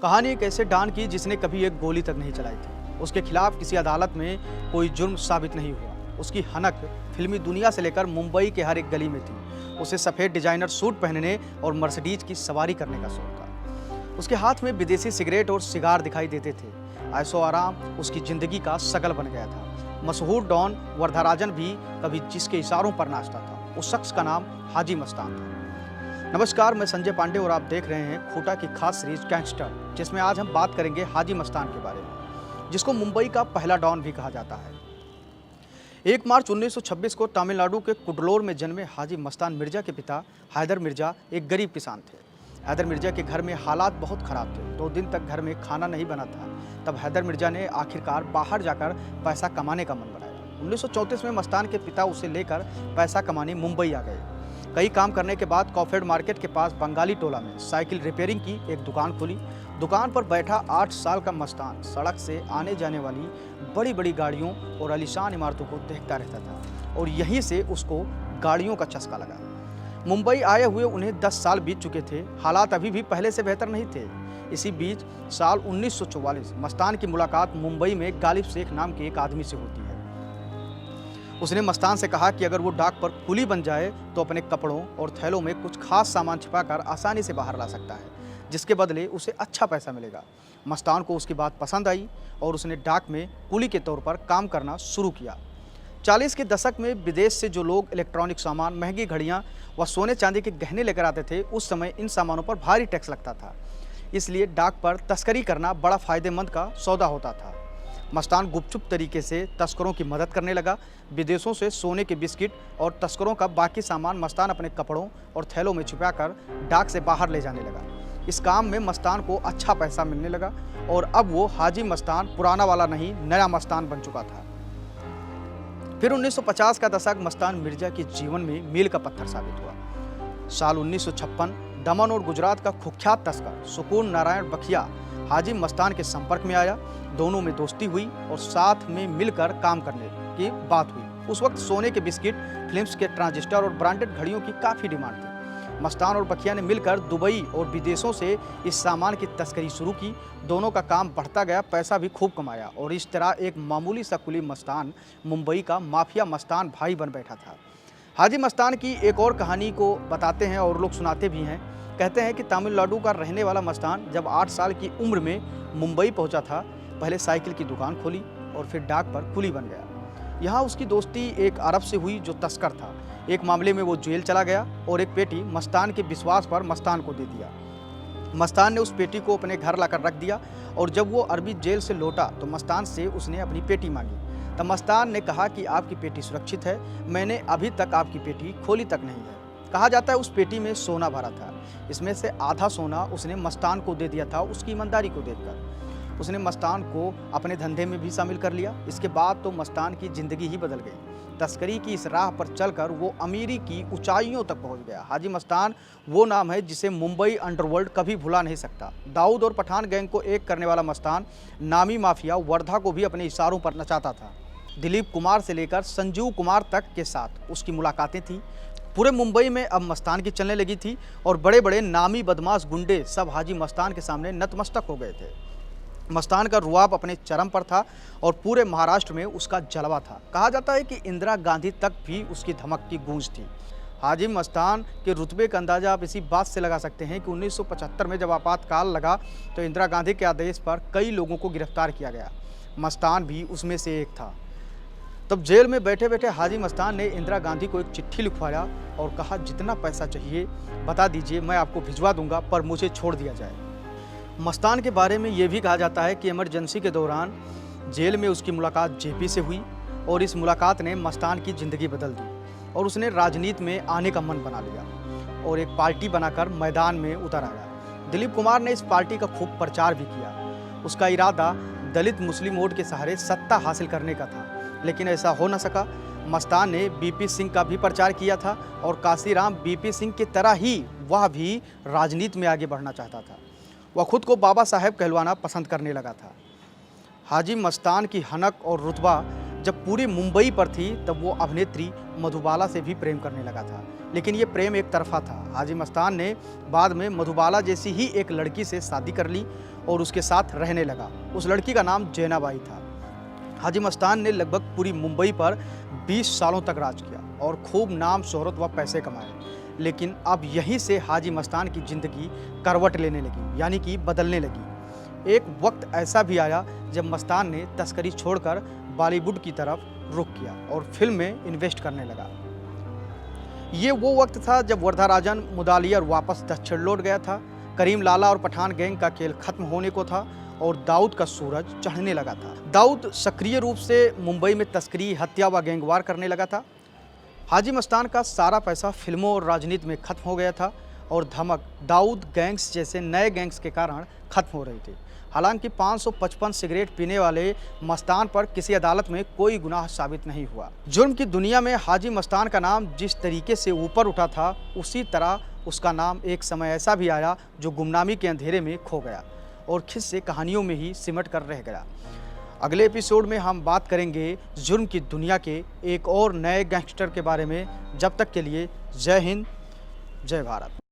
कहानी एक ऐसे डॉन की जिसने कभी एक गोली तक नहीं चलाई थी। उसके खिलाफ किसी अदालत में कोई जुर्म साबित नहीं हुआ। उसकी हनक फिल्मी दुनिया से लेकर मुंबई के हर एक गली में थी। उसे सफ़ेद डिजाइनर सूट पहनने और मर्सिडीज की सवारी करने का शौक था। उसके हाथ में विदेशी सिगरेट और सिगार दिखाई देते थे। ऐशो आराम उसकी जिंदगी का शकल बन गया था। मशहूर डॉन वरदराजन भी कभी जिसके इशारों पर नाचता था, उस शख्स का नाम हाजी मस्तान था। नमस्कार, मैं संजय पांडे और आप देख रहे हैं खूटा की खास सीरीज गैंगस्टर, जिसमें आज हम बात करेंगे हाजी मस्तान के बारे में, जिसको मुंबई का पहला डॉन भी कहा जाता है। 1 मार्च 1926 को तमिलनाडु के कुडलोर में जन्मे हाजी मस्तान मिर्जा के पिता हैदर मिर्जा एक गरीब किसान थे। हैदर मिर्जा के घर में हालात बहुत खराब थे। 2 दिन तक घर में खाना नहीं बना था। तब हैदर मिर्जा ने आखिरकार बाहर जाकर पैसा कमाने का मन बनाया। 1934 में मस्तान के पिता उसे लेकर पैसा कमाने मुंबई आ गए। कई काम करने के बाद कॉफेड मार्केट के पास बंगाली टोला में साइकिल रिपेयरिंग की एक दुकान खुली। दुकान पर बैठा 8 साल का मस्तान सड़क से आने जाने वाली बड़ी बड़ी गाड़ियों और आलीशान इमारतों को देखता रहता था और यहीं से उसको गाड़ियों का चस्का लगा। मुंबई आए हुए उन्हें 10 साल बीत चुके थे। हालात अभी भी पहले से बेहतर नहीं थे। इसी बीच साल 1944 मस्तान की मुलाकात मुंबई में गालिब शेख नाम के एक आदमी से होती है। उसने मस्तान से कहा कि अगर वो डाक पर कुली बन जाए तो अपने कपड़ों और थैलों में कुछ खास सामान छिपाकर आसानी से बाहर ला सकता है, जिसके बदले उसे अच्छा पैसा मिलेगा। मस्तान को उसकी बात पसंद आई और उसने डाक में कुली के तौर पर काम करना शुरू किया। 40 के दशक में विदेश से जो लोग इलेक्ट्रॉनिक सामान, महंगी घड़ियां व सोने चांदी के गहने लेकर आते थे, उस समय इन सामानों पर भारी टैक्स लगता था। इसलिए डाक पर तस्करी करना बड़ा फायदेमंद का सौदा होता था। मस्तान गुपचुप तरीके से तस्करों की मदद करने लगा। विदेशों से सोने के बिस्किट और तस्करों का बाकी सामान मस्तान अपने कपड़ों और थैलों में छिपाकर डाक से बाहर ले जाने लगा। इस काम में मस्तान को अच्छा पैसा मिलने लगा और अब वो हाजी मस्तान पुराना वाला नहीं, नया मस्तान बन चुका था। फिर 1950 का दशक मस्तान मिर्जा के जीवन में मील का पत्थर साबित हुआ। साल 1956 दमन और गुजरात का कुख्यात तस्कर सुकून नारायण बखिया हाजी मस्तान के संपर्क में आया। दोनों में दोस्ती हुई और साथ में मिलकर काम करने की बात हुई। उस वक्त सोने के बिस्किट, फिल्म्स के ट्रांजिस्टर और ब्रांडेड घड़ियों की काफ़ी डिमांड थी। मस्तान और बखिया ने मिलकर दुबई और विदेशों से इस सामान की तस्करी शुरू की। दोनों का काम बढ़ता गया, पैसा भी खूब कमाया और इस तरह एक मामूली सा कुली मस्तान मुंबई का माफिया मस्तान भाई बन बैठा था। हाजी मस्तान की एक और कहानी को बताते हैं और लोग सुनाते भी हैं। कहते हैं कि तमिलनाडु का रहने वाला मस्तान जब 8 साल की उम्र में मुंबई पहुंचा था, पहले साइकिल की दुकान खोली और फिर डाक पर कुली बन गया। यहाँ उसकी दोस्ती एक अरब से हुई जो तस्कर था। एक मामले में वो जेल चला गया और एक पेटी मस्तान के विश्वास पर मस्तान को दे दिया। मस्तान ने उस पेटी को अपने घर लाकर रख दिया और जब वो अरबी जेल से लौटा तो मस्तान से उसने अपनी पेटी मांगी। तब मस्तान ने कहा कि आपकी पेटी सुरक्षित है, मैंने अभी तक आपकी पेटी खोली तक नहीं है। कहा जाता है उस पेटी में सोना भरा था। इसमें से आधा सोना उसने मस्तान को दे दिया था उसकी ईमानदारी को देखकर। उसने मस्तान को अपने धंधे में भी शामिल कर लिया। इसके बाद तो मस्तान की ज़िंदगी ही बदल गई। तस्करी की इस राह पर चलकर वो अमीरी की ऊंचाइयों तक पहुंच गया। हाजी मस्तान वो नाम है जिसे मुंबई अंडरवर्ल्ड कभी भुला नहीं सकता। दाऊद और पठान गैंग को एक करने वाला मस्तान नामी माफिया वर्धा को भी अपने इशारों पर नचाता था। दिलीप कुमार से लेकर संजीव कुमार तक के साथ उसकी मुलाकातें थीं। पूरे मुंबई में अब मस्तान की चलने लगी थी और बड़े बड़े नामी बदमाश गुंडे सब हाजी मस्तान के सामने नतमस्तक हो गए थे। मस्तान का रुआब अपने चरम पर था और पूरे महाराष्ट्र में उसका जलवा था। कहा जाता है कि इंदिरा गांधी तक भी उसकी धमक की गूंज थी। हाजी मस्तान के रुतबे का अंदाज़ा आप इसी बात से लगा सकते हैं कि 1975 में जब आपातकाल लगा तो इंदिरा गांधी के आदेश पर कई लोगों को गिरफ्तार किया गया। मस्तान भी उसमें से एक था। तब जेल में बैठे बैठे हाजी मस्तान ने इंदिरा गांधी को एक चिट्ठी लिखवाया और कहा, जितना पैसा चाहिए बता दीजिए, मैं आपको भिजवा दूंगा, पर मुझे छोड़ दिया जाए। मस्तान के बारे में ये भी कहा जाता है कि इमरजेंसी के दौरान जेल में उसकी मुलाकात जेपी से हुई और इस मुलाकात ने मस्तान की ज़िंदगी बदल दी और उसने राजनीति में आने का मन बना लिया और एक पार्टी बनाकर मैदान में उतर आया। दिलीप कुमार ने इस पार्टी का खूब प्रचार भी किया। उसका इरादा दलित मुस्लिम वोट के सहारे सत्ता हासिल करने का था, लेकिन ऐसा हो न सका। मस्तान ने बीपी सिंह का भी प्रचार किया था और काशीराम बीपी सिंह की तरह ही वह भी राजनीति में आगे बढ़ना चाहता था। वह खुद को बाबा साहेब कहलवाना पसंद करने लगा था। हाजी मस्तान की हनक और रुतबा जब पूरी मुंबई पर थी तब वो अभिनेत्री मधुबाला से भी प्रेम करने लगा था, लेकिन ये प्रेम एक तरफा था। हाजी मस्तान ने बाद में मधुबाला जैसी ही एक लड़की से शादी कर ली और उसके साथ रहने लगा। उस लड़की का नाम जैनाबाई था। हाजी मस्तान ने लगभग पूरी मुंबई पर 20 सालों तक राज किया और खूब नाम, शोहरत व पैसे कमाए। लेकिन अब यहीं से हाजी मस्तान की ज़िंदगी करवट लेने लगी, यानी कि बदलने लगी। एक वक्त ऐसा भी आया जब मस्तान ने तस्करी छोड़कर बॉलीवुड की तरफ रुख किया और फिल्म में इन्वेस्ट करने लगा। ये वो वक्त था जब वर्धाराजन मुदालियर वापस दक्षिण लौट गया था, करीम लाला और पठान गैंग का खेल खत्म होने को था और दाऊद का सूरज चढ़ने लगा था। दाऊद सक्रिय रूप से मुंबई में तस्करी, हत्या व गैंगवार करने लगा था। हाजी मस्तान का सारा पैसा फिल्मों और राजनीति में खत्म हो गया था और धमक, दाऊद गैंग्स जैसे नए गैंग्स के कारण खत्म हो रही थी। हालांकि 555 सिगरेट पीने वाले मस्तान पर किसी अदालत में कोई गुनाह साबित नहीं हुआ। जुर्म की दुनिया में हाजी मस्तान का नाम जिस तरीके से ऊपर उठा था, उसी तरह उसका नाम एक समय ऐसा भी आया जो गुमनामी के अंधेरे में खो गया और किस्से कहानियों में ही सिमट कर रह गया। अगले एपिसोड में हम बात करेंगे जुर्म की दुनिया के एक और नए गैंगस्टर के बारे में। जब तक के लिए जय हिंद, जय भारत।